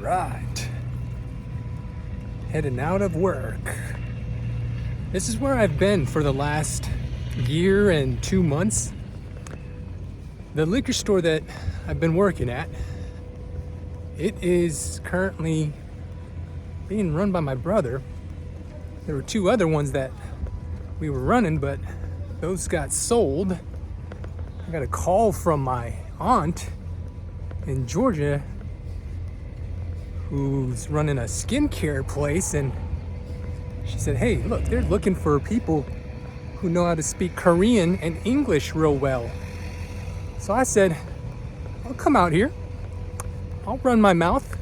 right. Heading out of work. This is where I've been for the last year and 2 months. The liquor store that I've been working at, it is currently being run by my brother. There were 2 other ones that we were running, but those got sold. I got a call from my aunt in Georgia who's running a skincare place, and she said, hey, look, they're looking for people who know how to speak Korean and English real well. So I said, I'll come out here. I'll run my mouth.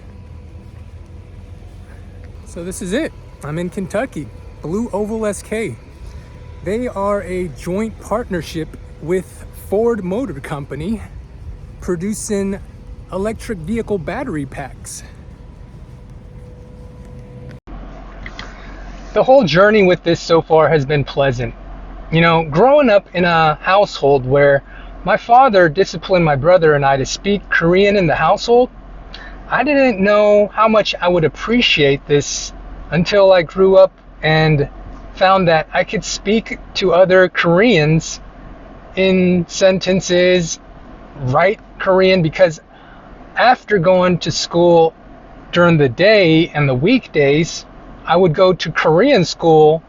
So this is it. I'm in Kentucky, Blue Oval SK. They are a joint partnership with Ford Motor Company producing electric vehicle battery packs. The whole journey with this so far has been pleasant. You know, growing up in a household where my father disciplined my brother and I to speak Korean in the household, I didn't know how much I would appreciate this until I grew up and found that I could speak to other Koreans in sentences, write Korean, because after going to school during the day and the weekdays, I would go to Korean school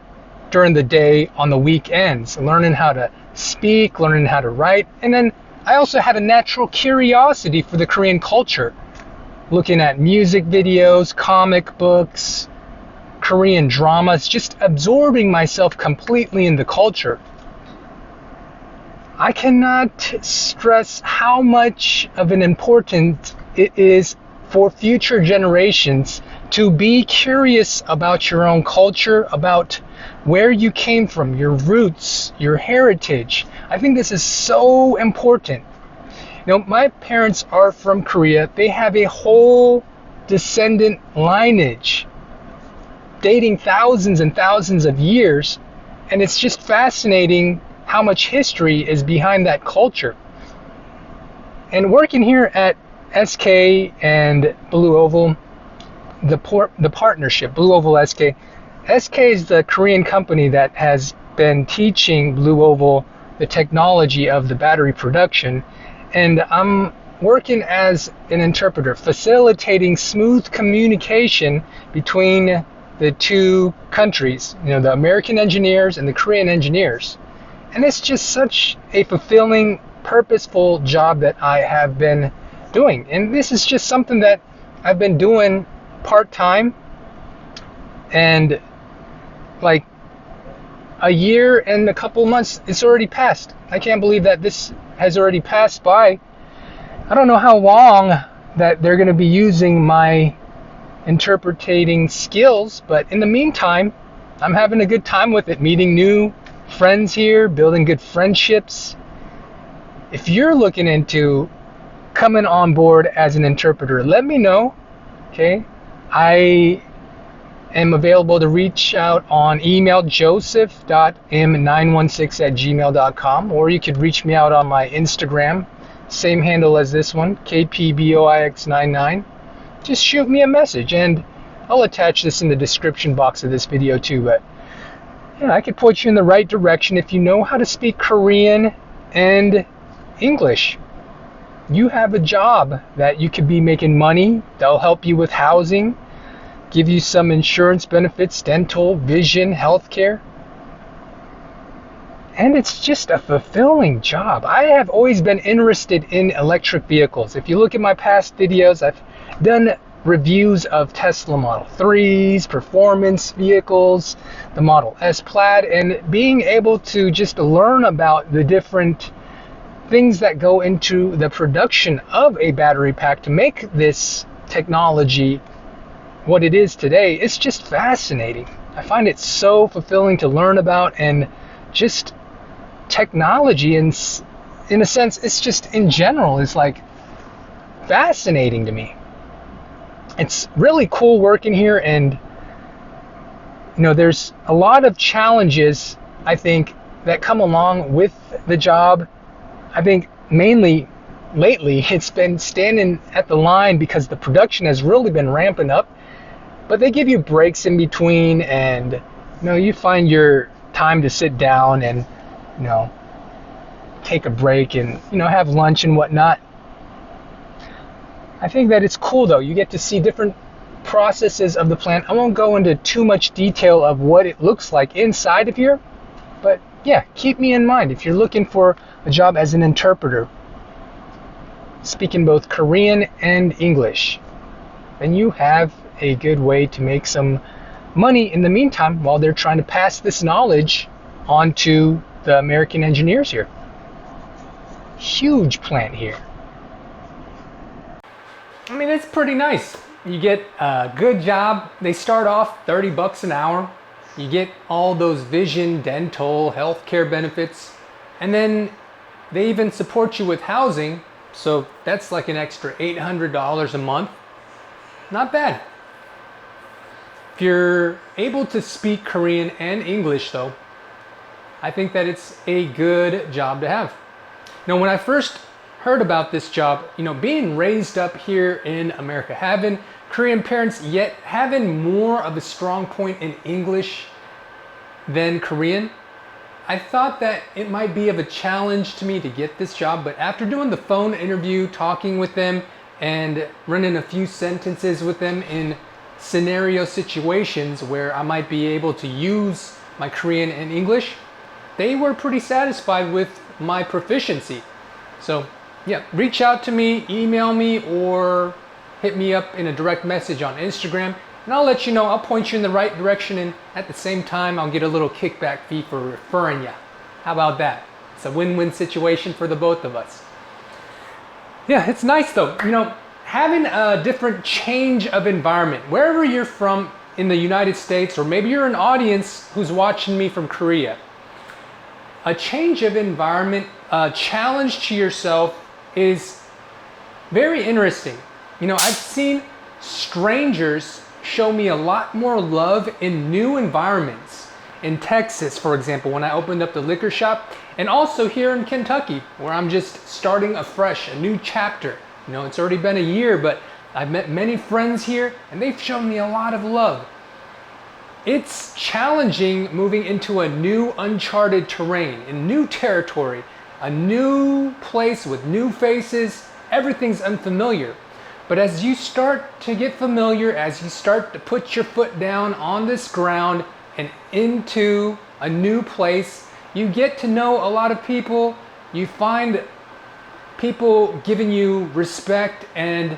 during the day on the weekends, learning how to speak, learning how to write. And then I also had a natural curiosity for the Korean culture, looking at music videos, comic books, Korean dramas, just absorbing myself completely in the culture. I cannot stress how much of an importance it is for future generations to be curious about your own culture, about where you came from, your roots, your heritage. I think this is so important. You know, my parents are from Korea. They have a whole descendant lineage dating thousands and thousands of years, and it's just fascinating how much history is behind that culture. And working here at SK and Blue Oval, the partnership, Blue Oval SK. SK is the Korean company that has been teaching Blue Oval the technology of the battery production, and I'm working as an interpreter, facilitating smooth communication between the 2 countries, you know, the American engineers and the Korean engineers. And it's just such a fulfilling, purposeful job that I have been doing. And this is just something that I've been doing part-time, and like a year and a couple months, it's already passed. I can't believe that this has already passed by. I don't know how long that they're going to be using my interpreting skills, but in the meantime, I'm having a good time with it, meeting new friends here, building good friendships. If you're looking into coming on board as an interpreter, let me know. Okay, I am available to reach out on email, joseph.m916@gmail.com, or you could reach me out on my Instagram, same handle as this one, kpboix99. Just shoot me a message, and I'll attach this in the description box of this video too. But yeah, I could point you in the right direction if you know how to speak Korean and English. You have a job that you could be making money. They'll help you with housing, give you some insurance benefits, dental, vision, healthcare. And it's just a fulfilling job. I have always been interested in electric vehicles. If you look at my past videos, I've done reviews of Tesla Model 3s, performance vehicles, the Model S Plaid, and being able to just learn about the different things that go into the production of a battery pack to make this technology what it is today, it's just fascinating. I find it so fulfilling to learn about, and just technology, and in a sense, it's just in general, it's like fascinating to me. It's really cool working here, and you know, there's a lot of challenges, I think, that come along with the job. I think mainly lately it's been standing at the line because the production has really been ramping up. But they give you breaks in between, and you find your time to sit down and take a break and have lunch and whatnot. I think that it's cool though. You get to see different processes of the plant. I won't go into too much detail of what it looks like inside of here, but yeah, keep me in mind if you're looking for a job as an interpreter, speaking both Korean and English. Then you have a good way to make some money in the meantime while they're trying to pass this knowledge on to the American engineers here. Huge plant here. I mean, it's pretty nice. You get a good job. They start off $30 an hour. You get all those vision, dental, healthcare benefits, and then they even support you with housing. So that's like an extra $800 a month. Not bad. If you're able to speak Korean and English though, I think that it's a good job to have. Now, when I first heard about this job, being raised up here in America, having Korean parents, yet having more of a strong point in English than Korean, I thought that it might be of a challenge to me to get this job. But after doing the phone interview, talking with them, and running a few sentences with them in scenario situations where I might be able to use my Korean and English, they were pretty satisfied with my proficiency. So yeah, reach out to me, email me, or hit me up in a direct message on Instagram, and I'll let you know. I'll point you in the right direction, and at the same time I'll get a little kickback fee for referring you. How about that? It's a win-win situation for the both of us. Yeah, it's nice though, having a different change of environment. Wherever you're from in the United States, or maybe you're an audience who's watching me from Korea, a change of environment, a challenge to yourself is very interesting. I've seen strangers show me a lot more love in new environments. In Texas, for example, when I opened up the liquor shop, and also here in Kentucky, where I'm just starting afresh, a new chapter. It's already been a year, but I've met many friends here, and they've shown me a lot of love. It's challenging moving into a new uncharted terrain, in new territory, a new place with new faces. Everything's unfamiliar. But as you start to get familiar, as you start to put your foot down on this ground and into a new place, you get to know a lot of people. You find people giving you respect, and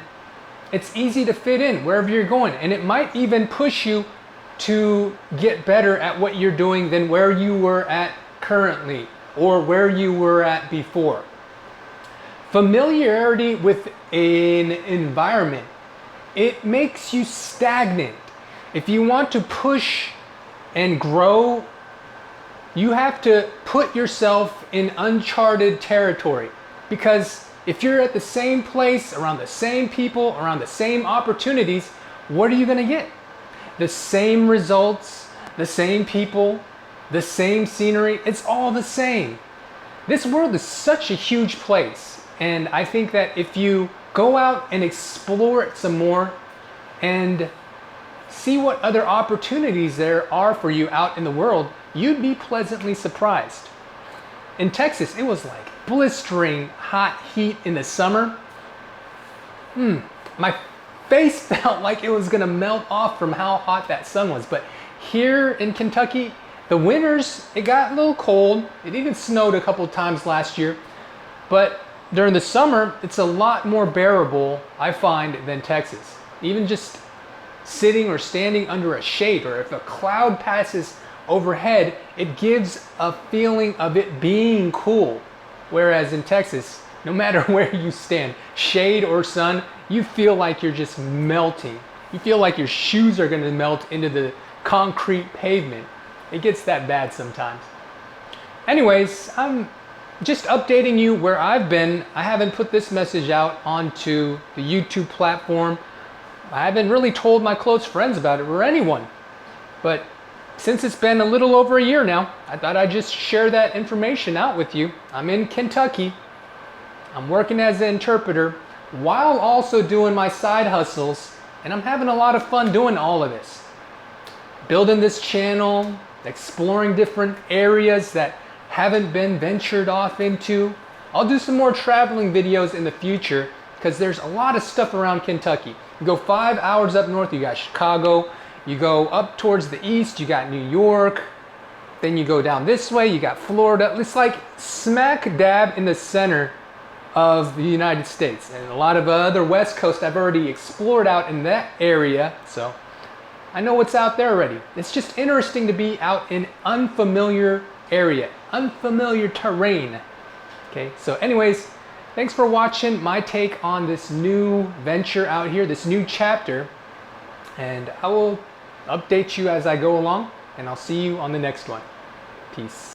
it's easy to fit in wherever you're going. And it might even push you to get better at what you're doing than where you were at currently or where you were at before. Familiarity with an environment, it makes you stagnant. If you want to push and grow, you have to put yourself in uncharted territory. Because if you're at the same place, around the same people, around the same opportunities, what are you going to get? The same results, the same people, the same scenery. It's all the same. This world is such a huge place. And I think that if you go out and explore it some more and see what other opportunities there are for you out in the world, you'd be pleasantly surprised. In Texas, it was like blistering hot heat in the summer. My face felt like it was gonna melt off from how hot that sun was. But here in Kentucky, the winters, it got a little cold. It even snowed a couple of times last year. But during the summer, it's a lot more bearable, I find, than Texas. Even just sitting or standing under a shade, or if a cloud passes overhead, it gives a feeling of it being cool. Whereas in Texas, no matter where you stand, shade or sun, you feel like you're just melting. You feel like your shoes are going to melt into the concrete pavement. It gets that bad sometimes. Anyways, I'm just updating you where I've been. I haven't put this message out onto the YouTube platform. I haven't really told my close friends about it, or anyone. But since it's been a little over a year now, I thought I'd just share that information out with you. I'm in Kentucky. I'm working as an interpreter while also doing my side hustles, and I'm having a lot of fun doing all of this. Building this channel, exploring different areas that haven't been ventured off into. I'll do some more traveling videos in the future because there's a lot of stuff around Kentucky. You go 5 hours up north, you got Chicago. You go up towards the east, you got New York. Then you go down this way, you got Florida. It's like smack dab in the center of the United States. And a lot of other West Coast I've already explored out in that area. So I know what's out there already. It's just interesting to be out in unfamiliar area, unfamiliar terrain. Okay, so anyways, thanks for watching my take on this new venture out here, this new chapter. And I will update you as I go along, and I'll see you on the next one. Peace.